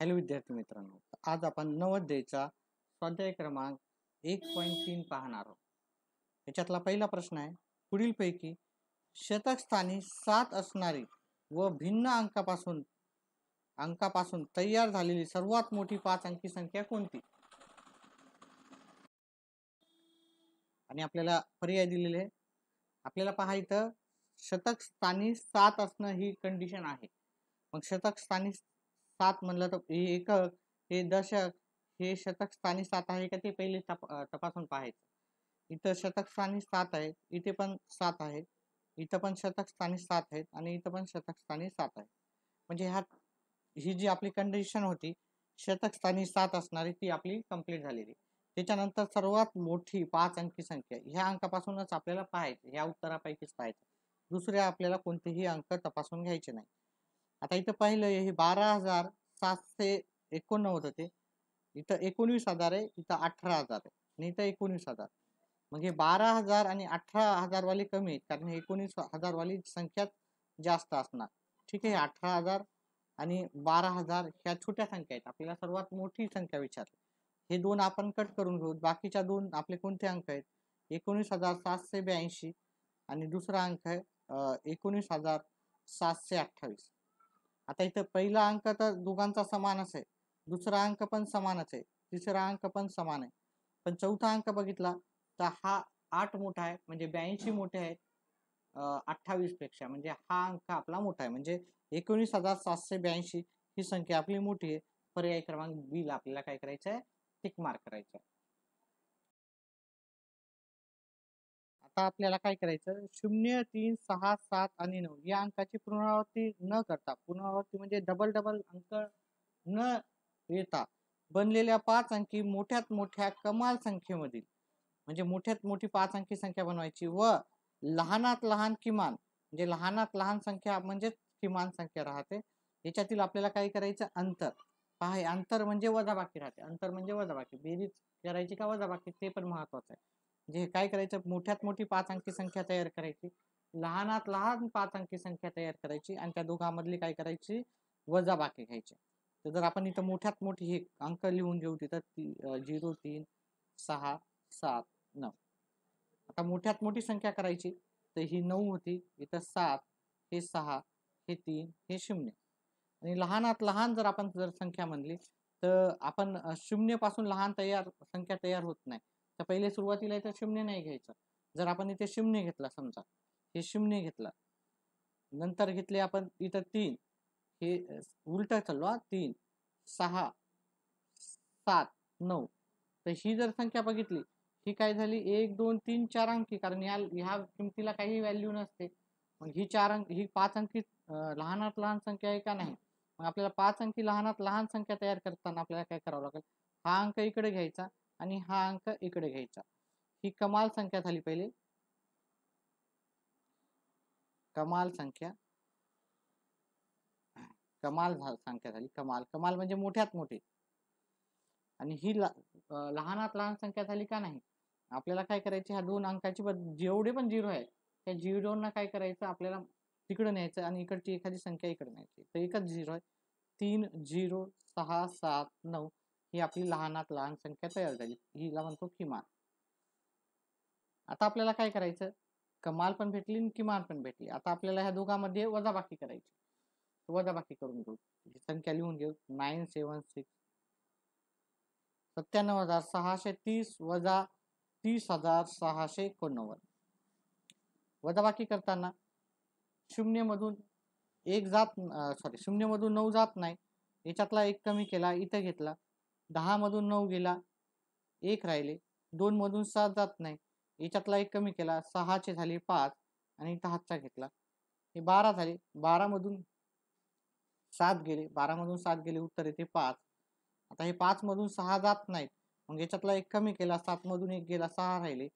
Hello विद्यार्थी मित्रांनो, आज आपण नवोदयचा स्वाध्याय क्रमांक 1.3 पाहणार आहोत. याच्यातला पहिला प्रश्न आहे, पुढीलपैकी शतक स्थानी 7 असणारी व भिन्न अंकापासून तयार झालेली सर्वात मोठी 5 अंकी संख्या कोणती? आणि आपल्याला पर्याय दिलेले आहे. आपल्याला पाहायचं शतक स्थानी 7 असणं ही कंडिशन आहे. मग शतक स्थानी 7 म्हणलं तर हे एकक, हे दशक, हे शतक स्थानी 7 आहे का ते पहिले तपासून पाहायचं. इथं शतक स्थानी 7 आहे, इथे पण 7 आहे, इथं पण शतक स्थानी 7 आहेत आणि इथं पण शतक स्थानी 7 आहे. म्हणजे ही जी आपली कंडिशन होती शतक स्थानी 7 असणारी ती आपली कंप्लीट झालेली. त्याच्यानंतर सर्वात मोठी 5 अंकी संख्या ह्या अंकापासूनच आपल्याला पाहायचं, ह्या उत्तरापैकीच पाहायचं. दुसऱ्या आपल्याला कोणतेही अंक तपासून घ्यायचे नाही. आता इथं पाहिलं हे 12,789 होते, इथं 19,000 आहे, इथं 18,000 आहे आणि इथं 19,000. मग हे 12,000 आणि 18,000 वाले कमी आहेत, कारण हे 19,000 वाली संख्या जास्त असणार. ठीक आहे, 18,000 आणि 12,000 ह्या छोट्या संख्या आहेत. आपल्याला सर्वात मोठी संख्या विचारली. हे दोन आपण कट करून घेऊ. बाकीच्या दोन आपले कोणते अंक आहेत? 19,782 आणि दुसरा अंक आहे 19,728. आता इथं पहिला अंक तर दोघांचा समानच आहे, दुसरा अंक पण समानच आहे, तिसरा अंक पण समान आहे. पण चौथा अंक बघितला तर हा 8 मोठा आहे, म्हणजे 82 मोठे आहे 28 पेक्षा. म्हणजे हा अंक आपला मोठा आहे, म्हणजे 19,782 ही संख्या आपली मोठी आहे. पर्याय क्रमांक बी ला आपल्याला काय करायचं आहे? टिक मार्क करायचं आहे. आता आपल्याला काय करायचं? 0, 3, 6, 7 आणि 9 या अंकाची पुनरावृत्ती न करता, पुनरावृत्ती म्हणजे डबल अंक न येता बनलेल्या 5 अंकी मोठ्यात मोठ्या कमाल संख्येमधील, म्हणजे मोठ्यात मोठी 5 अंकी संख्या बनवायची व लहानात लहान किमान, म्हणजे लहानात लहान संख्या म्हणजे किमान संख्या राहते. याच्यातील आपल्याला काय करायचं? अंतर. पहा, अंतर म्हणजे वजाबाकी राहते. अंतर म्हणजे वजाबाकी, बेरीज करायची का वजाबाकी ते पण महत्वाचं आहे. म्हणजे काय करायचं? मोठ्यात मोठी 5 अंकी संख्या तयार करायची, लहानात लहान 5 अंकी संख्या तयार करायची आणि त्या दोघांमधली काय करायची? वजाबाकी घ्यायची. तर जर आपण इथं मोठ्यात मोठी हे अंक लिहून घेऊ, तिथं 0, 3, 6, 7, 9. आता मोठ्यात मोठी संख्या करायची तर ही 9 होती, इथं 7, हे 6, हे 3, हे 0. आणि लहानात लहान जर आपण संख्या म्हणली तर आपण 0 पासून लहान संख्या तयार होत नाही. तर पहिले सुरुवातीला इथं 0 नाही घ्यायचं. जर आपण इथे 0 घेतला, समजा हे 0 घेतला, नंतर घेतले आपण इथं 3, हे उलट चाललो 3, 6, 7, 9. तर ही जर संख्या बघितली, ही काय झाली? 1, 2, 3, 4 अंकी, कारण ह्या किमतीला काही व्हॅल्यू नसते. मग ही 4 अंक, ही 5 अंकी लहानात लहान संख्या आहे का नाही? मग आपल्याला 5 अंकी लहानात लहान संख्या तयार करताना आपल्याला काय करावं लागेल? हा अंक इकडे घ्यायचा आणि हा अंक इकडे घ्यायचा. ही कमाल संख्या झाली. पहिले कमाल संख्या संख्या झाली. कमाल म्हणजे मोठ्यात मोठी. आणि ही लहानात लहान संख्या झाली का नाही? आपल्याला काय करायचे? ह्या दोन अंकाची जेवढे पण 0 आहे त्या 0 काय करायचं? आपल्याला तिकडे न्यायचं आणि इकडची एखादी संख्या इकडे न्यायची. तर एकच 0 आहे. 3, 0, 6, 7, 9 ही आपली लहानात लहान संख्या तयार झाली. हिला म्हणतो किमान. आता आपल्याला काय करायचं? कमाल पण भेटली आणि किमान पण भेटली. आता आपल्याला ह्या दोघांमध्ये वजाबाकी करायची. वजाबाकी करून घेऊ, संख्या लिहून घेऊ. 976 97,630 वजा 30,689. वजाबाकी करताना 0 मधून 9 जात नाही. याच्यातला 1 कमी केला, इथं घेतला. 10 मधून 9 गेला, 1 राहिले. 2 मधून 7 जात नाही, याच्यातला 1 कमी केला, 6 चे झाले 5 आणि इथं हातचा घेतला. हे 12 झाले. 12 मधून 7 गेले, 12 मधून 7 गेले, उत्तर येते 5. आता हे 5 मधून 6 जात नाहीत, मग याच्यातला 1 कमी केला, 7 मधून 1 गेला, 6 राहिले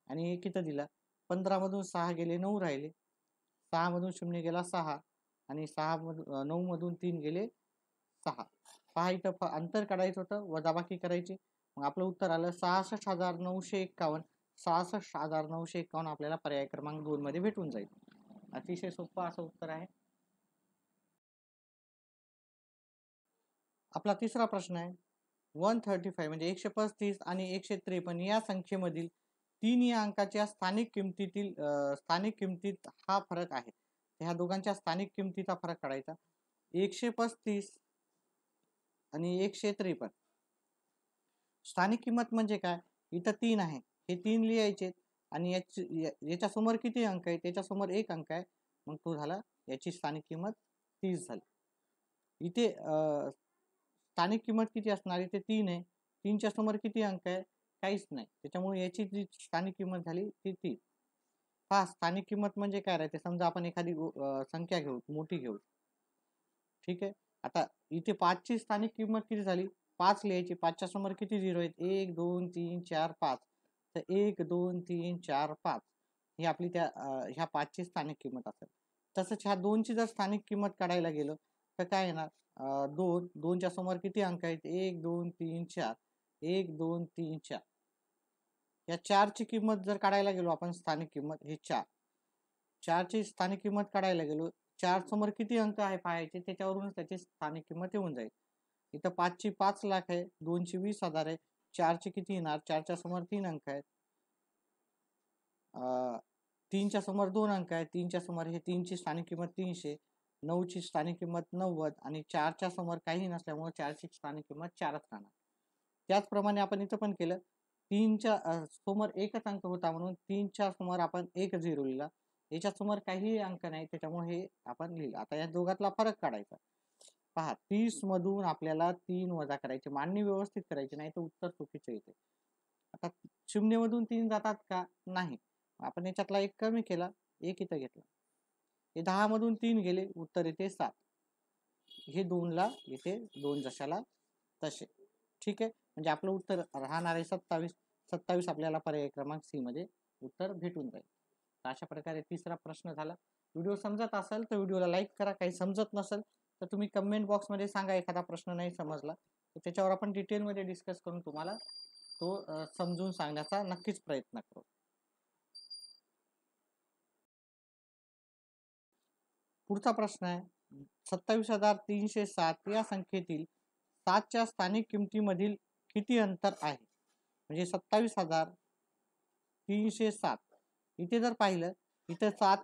आणि 1 इथं दिला. 15 मधून 6 गेले, 9 राहिले. 6 मधून 0 गेला, 6 आणि 9 मधून 3 गेले, 6. पहा, इथं अंतर काढायचं होतं, वजाबाकी करायची. मग आपलं उत्तर आलं 66,951. 66,951 आपल्याला पर्याय क्रमांक 2 मध्ये भेटून जाईल. अतिशय सोपं असं उत्तर आहे. आपला तिसरा प्रश्न आहे 135 म्हणजे 135 आणि 153 या संख्येमधील 3 या अंकाच्या स्थानिक किमतीत हा फरक आहे. ह्या दोघांच्या स्थानिक किमतीचा फरक काढायचा. 135 आणि 153 स्थानिक किंमत म्हणजे काय? इथं 3 आहे, हे 3 लिहायचे आणि याच्या समोर किती अंक आहे? त्याच्या समोर 1 अंक आहे, मग तो झाला याची स्थानिक किंमत 30 झाली. इथे स्थानिक किंमत किती असणार? इथे 3 आहे, 3च्या समोर किती अंक आहे? काहीच नाही, त्याच्यामुळे याची जी स्थानिक किंमत झाली ती 30. पहा स्थानिक किंमत म्हणजे काय राहते? समजा आपण एखादी संख्या घेऊ, मोठी घेऊ, ठीक आहे. आता इथे 5 ची स्थानिक किंमत किती झाली? 5 लिहायची. 5च्या समोर किती 0 आहेत? 1 2 3 4 5. तर 1 2 3 4 5 ही आपली त्या ह्या 5 ची स्थानिक किंमत असेल. तसंच ह्या 2 ची जर स्थानिक किंमत काढायला गेलो तर काय येणार? 2 2 च्या समोर किती अंक आहेत? 1 2 3 4. 1 2 3 4. या 4 ची किंमत जर काढायला गेलो आपण स्थानिक किंमत हे 4. 4 ची स्थानिक किंमत काढायला गेलो, 4 समोर किती अंक आहे पाहायचे, त्याच्यावरूनच त्याची स्थानिक किंमत येऊन जाईल. इथं 5 ची 5 लाख आहे, 2 ची 20,000 आहे, 4 ची किती येणार? 4 च्या समोर 3 अंक आहेत. 3 च्या समोर 2 अंक आहेत, 3 च्या समोर हे 3 ची स्थानिक किंमत 300, 9 ची स्थानिक किंमत 90 आणि 4 च्या समोर काही नसल्यामुळे 4 ची स्थानिक किंमत 4च राहणार. त्याचप्रमाणे आपण इथं पण केलं. 3 च्या समोर एकच अंक होता म्हणून 3 च्या समोर आपण 1 0 लिहिला. याच्या समोर काही अंक नाही, त्याच्यामुळे हे आपण लिहिलं. आता या दोघातला फरक काढायचा. पहा 30 मधून आपल्याला 3 वजा करायचे, मांडणी व्यवस्थित करायची, नाही तर उत्तर चुकीचं येते. आता 0 मधून 3 जातात का? नाही. आपण याच्यातला 1 कमी केला, 1 इथं घेतला. हे 10 मधून 3 गेले, उत्तर येते 7. हे 2 ला इथे 2 जशाला तसे. ठीक आहे, म्हणजे आपलं उत्तर राहणार आहे 27. 27 आपल्याला पर्याय क्रमांक सी मध्ये उत्तर भेटून जाईल. अशा प्रकारे तिसरा प्रश्न झाला. व्हिडिओ समजत असेल तर व्हिडिओला लाईक करा. काही समजत नसेल तर तुम्ही कमेंट बॉक्समध्ये सांगा, एखादा प्रश्न नाही समजला तर त्याच्यावर आपण डिटेलमध्ये डिस्कस करून तुम्हाला तो समजून सांगण्याचा नक्कीच प्रयत्न करू. पुढचा प्रश्न आहे 27,307 या संख्येतील 7च्या स्थानिक किमतीमधील किती अंतर आहे? म्हणजे 27,307 इथे जर पाहिलं, इथे 7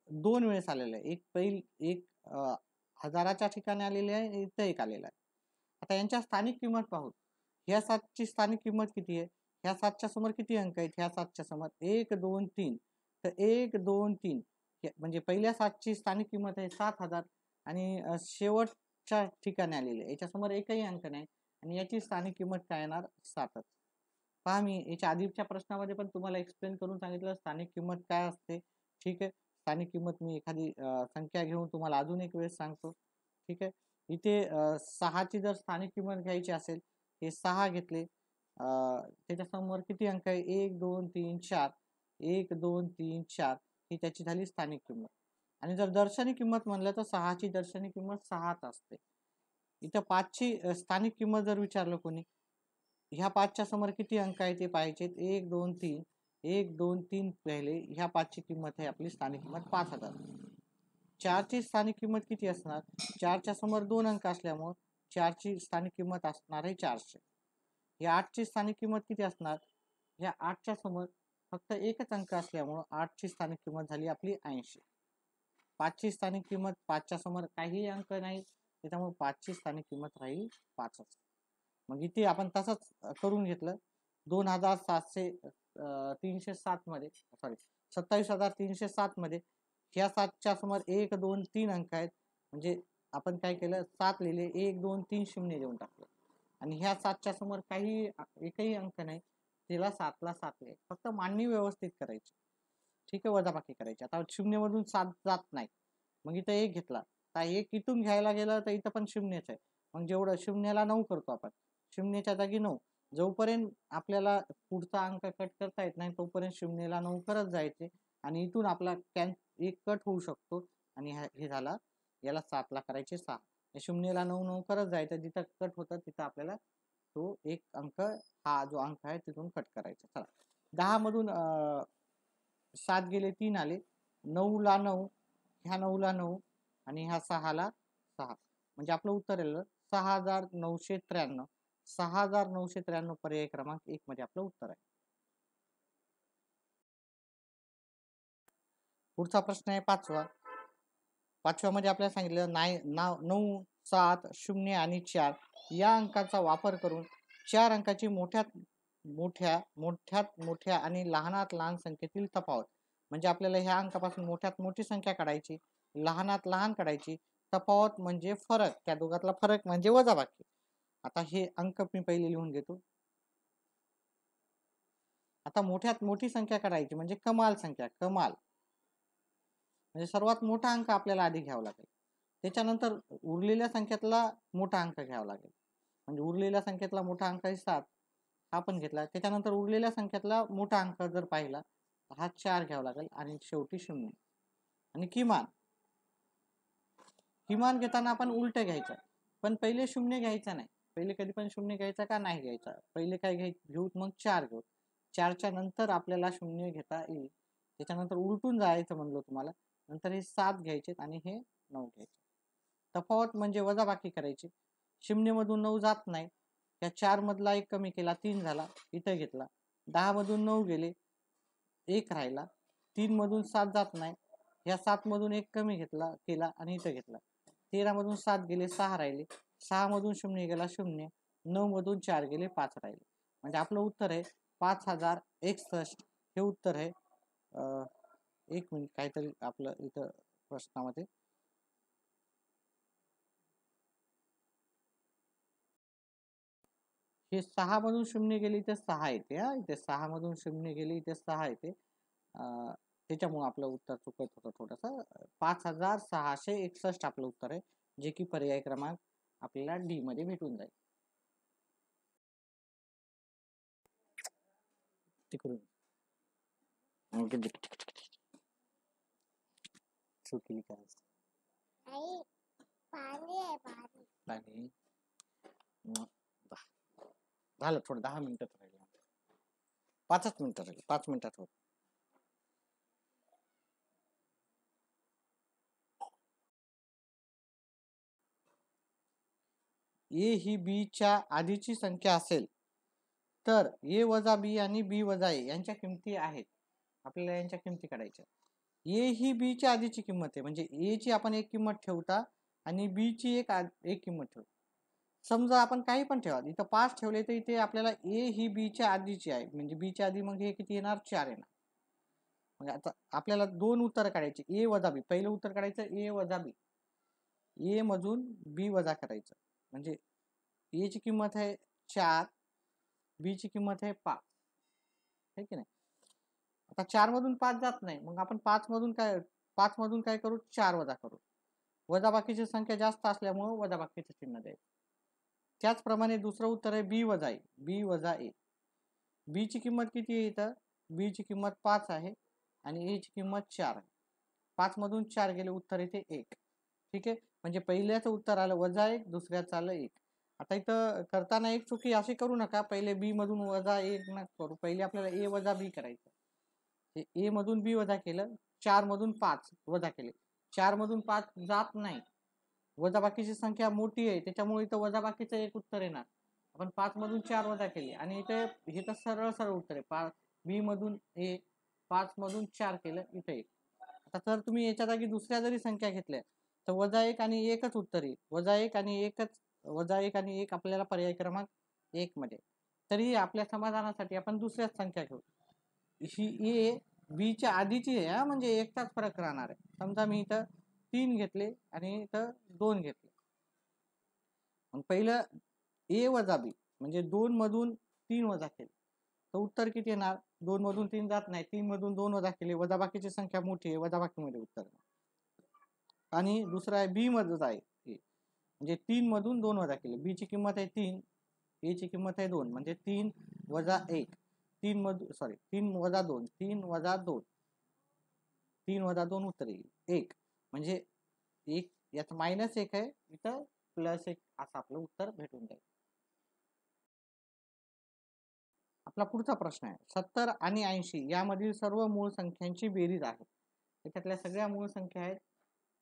2 वेळेस आलेलं आहे. एक हजाराच्या ठिकाणी आलेले आहे, इथं एक आलेलं आहे. आता यांच्या स्थानिक किंमत पाहू. ह्या 7ची स्थानिक किंमत किती आहे? ह्या 7च्या समोर किती अंक आहेत? ह्या 7च्या समोर 1 2 3. तर 1 2 3 म्हणजे पहिल्या 7ची स्थानिक किंमत आहे 7,000 आणि शेवटच्या ठिकाणी आलेली आहे. याच्यासमोर एकही अंक नाही आणि याची स्थानिक किंमत काय येणार? 7च. पहा मी याच्या आधीच्या प्रश्नामध्ये पण तुम्हाला एक्सप्लेन करून सांगितलं स्थानिक किंमत काय असते. ठीक आहे, स्थानिक किंमत मी एखादी संख्या घेऊन तुम्हाला अजून एक वेळेस सांगतो. ठीक आहे, इथे 6ची जर स्थानिक किंमत घ्यायची असेल, हे 6 घेतले, त्याच्यासमोर किती अंक आहे? 1 2 3 4. 1 2 3 4 ही त्याची झाली स्थानिक किंमत. आणि जर दर्शनी किंमत म्हणलं तर 6ची दर्शनी किंमत 6च असते. इथं 5ची स्थानिक किंमत जर विचारलं कोणी, ह्या 5च्या समोर किती अंक आहे ते पाहायचे. 1 2 3. 1 2 3 पहिले, ह्या 5ची किंमत आहे आपली स्थानिक किंमत 5,000. 4ची स्थानिक किंमत किती असणार? 4च्या समोर 2 अंक असल्यामुळे 4ची स्थानिक किंमत असणार आहे 400. या 8ची स्थानिक किंमत किती असणार? या 8च्या समोर फक्त एकच अंक असल्यामुळे 8ची स्थानिक किंमत झाली आपली 80. 5ची स्थानिक किंमत 5च्या समोर काही अंक नाही, त्याच्यामुळे 5ची स्थानिक किंमत राहील 5च. मग इथे आपण तसंच करून घेतलं. 307 मध्ये, सॉरी 27,307 मध्ये ह्या 7च्या समोर 1 2 3 अंक आहेत, म्हणजे आपण काय केलं? 7 लिहिले, 1 2 3 शून्य देऊन टाकलं आणि ह्या 7च्या समोर काही एकही अंक नाही, तिला 7 ला 7 लिहिले. फक्त मांडणी व्यवस्थित करायची. ठीक आहे, वजाबाकी करायची. आता 0 मधून 7 जात नाही, मग इथं 1 घेतला. आता 1 इथून घ्यायला गेलं तर इथं पण 0च आहे, मग जेवढं 0ला 9 करतो आपण, 0च्या जागी 9. जोपर्यंत आपल्याला पुढचा अंक कट करता येत नाही तोपर्यंत 0ला 9 करत जायचे आणि इथून आपला एक कट होऊ शकतो आणि हे झाला, याला 7 ला करायचे 6. 0ला 9 9 करत जायचं, जिथं कट होतं तिथं आपल्याला तो एक अंक, हा जो अंक आहे तिथून कट करायचा. चला 10 मधून 7 गेले, 3 आले, 9 ला 9, ह्या 9 ला 9 आणि ह्या 6 ला 6, म्हणजे आपलं उत्तर आलं 6993. 6993 पर्याय क्रमांक 1 मध्ये आपलं उत्तर आहे. पुढचा प्रश्न आहे पाचव्यामध्ये आपल्याला सांगितलं 9, 7, 0 आणि 4 या अंकाचा वापर करून 4 अंकाची मोठ्यात मोठ्या आणि लहानात लहान संख्येतील तफावत. म्हणजे आपल्याला ह्या अंकापासून मोठ्यात मोठी संख्या काढायची, लहानात लहान काढायची, तफावत म्हणजे फरक, त्या दोघातला फरक म्हणजे वजाबाकी. आता हे अंक मी पहिले लिहून घेतो. आता मोठ्यात मोठी संख्या काढायची म्हणजे कमाल संख्या, कमाल म्हणजे सर्वात मोठा अंक आपल्याला आधी घ्यावा लागेल, त्याच्यानंतर उरलेल्या संख्येतला मोठा अंक घ्यावा लागेल. म्हणजे उरलेल्या संख्येतला मोठा अंक आहे 7, हा पण घेतला, त्याच्यानंतर उरलेल्या संख्येतला मोठा अंक जर पाहिला हा 4 घ्यावा लागेल आणि शेवटी 0. आणि किमान घेताना आपण उलट घ्यायचं, पण पहिले 0 घ्यायचा नाही. पहिले कधी पण 0 घ्यायचा का नाही घ्यायचा, पहिले काय घेऊ, मग 4 घेऊ. 4च्या नंतर आपल्याला 0 घेता येईल. त्याच्यानंतर उलटून जायचं म्हणलो तुम्हाला, नंतर हे 7 घ्यायचे आणि हे 9 घ्यायचे. तफावत म्हणजे वजाबाकी करायची. 0 मधून 9 जात नाही, या 4 मधला 1 कमी केला, 3 झाला, इथं घेतला. 10 मधून 9 गेले, 1 राहिला. 3 मधून 7 जात नाही, या 7 मधून 1 कमी केला आणि इथं घेतला. 13 मधून 7 गेले, 6 राहिले. 6 मधून 0 गेला, 0. 9 मधून 4 गेले, 5 राहिले. म्हणजे आपलं उत्तर आहे 5061. हे उत्तर आहे. एक मिनिट, काहीतरी आपलं इथं प्रश्नामध्ये हे 6 मधून 0 गेली इथे 6 येते. इथे 6 मधून 0 गेली इथे 6 येते. त्याच्यामुळे आपलं उत्तर चुकत होतं थोडंसं. 5661 आपलं उत्तर आहे, जे की पर्याय क्रमांक आपल्याला डी मध्ये भेटून जाईल. तिकडून चुकली काय पाणी झालं, थोडं 10 मिनिटात राहिले, 5 मिनिटं राहिले, 5 मिनिटात होत. ए ही बी च्या आधीची संख्या असेल तर ए वजा बी आणि बी वजा ए यांच्या किमती आहेत. आपल्याला यांच्या किमती काढायच्या. ए ही बी च्या आधीची किंमत आहे, म्हणजे ए ची आपण एक किंमत ठेवता आणि बी ची एक किंमत ठेवता. समजा आपण काही पण ठेवा, इथं 5 ठेवले तर इथे आपल्याला ए ही बी च्या आधीची आहे, म्हणजे बी च्या आधी मग हे किती येणार, 4 येणार. म्हणजे आता आपल्याला 2 उत्तर काढायचे, ए वजा बी. पहिलं उत्तर काढायचं ए वजा बी, ए मधून बी वजा करायचं. म्हणजे ए ची किंमत आहे 4, बी ची किंमत आहे 5, है की नाही. आता 4 मधून 5 जात नाही, मग आपण 5 मधून काय करू, 4 वजा करू. वजाबाकीची संख्या जास्त असल्यामुळे वजाबाकीचं चिन्ह द्यायचं. त्याचप्रमाणे दुसरं उत्तर आहे बी वजा ए, बी वजा ए. बी ची किंमत किती आहे, इथं बी ची किंमत 5 आहे आणि ए ची किंमत 4 आहे. 5 मधून 4 गेले, उत्तर येते 1. ठीक आहे, म्हणजे पहिल्याचं उत्तर आलं -1, दुसऱ्याचं आलं 1. आता इथं करताना एक चुकी अशी करू नका, पहिले बी मधून -1 न करू, पहिले आपल्याला ए वजा बी करायचं. ए मधून बी वजा केलं, 4 मधून 5 वजा केले, 4 मधून 5 जात नाही, वजाबाकीची संख्या मोठी आहे, त्याच्यामुळे इथं वजाबाकीचं एक उत्तर येणार. आपण 5 मधून 4 वजा केले आणि इथे हे तर सरळ उत्तर आहे. बी मधून ए, 5 मधून 4 केलं, इथे 1. आता जर तुम्ही याच्या जागी दुसऱ्या जरी संख्या घेतल्या तर -1 आणि 1च उत्तर येईल. -1 आणि 1 आपल्याला पर्याय क्रमांक 1 मध्ये. तरी आपल्या समाधानासाठी आपण दुसऱ्याच संख्या घेऊ. ही ए बी च्या आधीची आहे, म्हणजे एकटाच फरक राहणार आहे. समजा मी इथं 3 घेतले आणि इथं 2 घेतले. मग पहिलं ए वजा बी म्हणजे 2 मधून 3 वजा केले तर उत्तर किती येणार, 2 मधून 3 जात नाही, 3 मधून 2 वजा केले, वजाबाकीची संख्या मोठी आहे, वजाबाकीमध्ये उत्तर. आणि दुसरा आहे बी मधून आहे, म्हणजे 3 मधून 2 वजा केले, बी ची किंमत आहे 3, ए ची किंमत आहे 2, म्हणजे 3 वजा 1, 3 वजा 2, 3 वजा 2, 3 वजा 2 उत्तर येईल 1. म्हणजे 1 यात -1 आहे, इथं +1 असं आपलं उत्तर भेटून जाईल. आपला पुढचा प्रश्न आहे 70 आणि 80 यामधील सर्व मूळ संख्यांची बेरीज आहे. त्याच्यातल्या सगळ्या मूळ संख्या आहेत,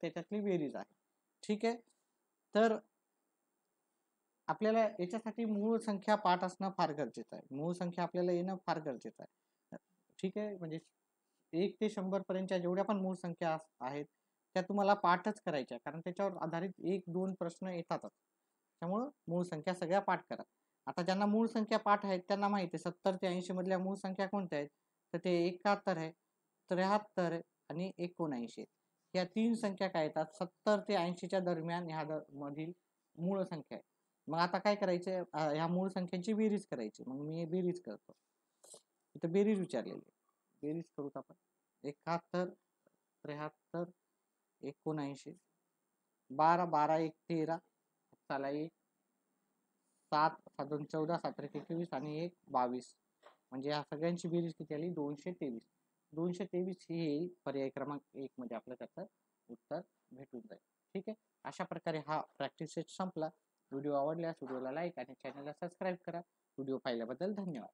त्याच्यातली बेरीज आहे. ठीक आहे, तर आपल्याला याच्यासाठी मूळ संख्या पाठ असणं फार गरजेचं आहे. मूळ संख्या आपल्याला येणं फार गरजेचं आहे. ठीक आहे, म्हणजे 1 ते 100 पर्यंतच्या जेवढ्या पण मूळ संख्या आहेत त्या तुम्हाला पाठच करायच्या, कारण त्याच्यावर आधारित 1-2 प्रश्न येतातच. त्यामुळं मूळ संख्या सगळ्या पाठ करा. आता ज्यांना मूळ संख्या पाठ आहेत त्यांना माहिती आहे 70 ते 80 मधल्या मूळ संख्या कोणत्या आहेत? तर ते 71 आहे, 73 आहे आणि 79. या 3 संख्या काय येतात? 70 ते 80च्या दरम्यान मधील मूळ संख्या आहे. मग आता काय करायचं, ह्या मूळ संख्यांची बेरीज करायची. मग मी बेरीज करतो. इथं बेरीज विचारलेली आहे. बेरीज करूत आपण. 71, 73, 79, 12, 12 1 13, चला 1, 7 7 2 14, 7 3 21 आणि 1 22. म्हणजे या सगळ्यांची बेरीज किती आली? 223. 223 ही येईल पर्याय क्रमांक 1 मध्ये आपलं त्याचं उत्तर भेटून जाईल. ठीक आहे, अशा प्रकारे हा प्रॅक्टिस सेट संपला. व्हिडिओ आवडल्यास व्हिडिओला लाईक आणि चॅनलला सबस्क्राईब करा. व्हिडिओ पाहिल्याबद्दल धन्यवाद.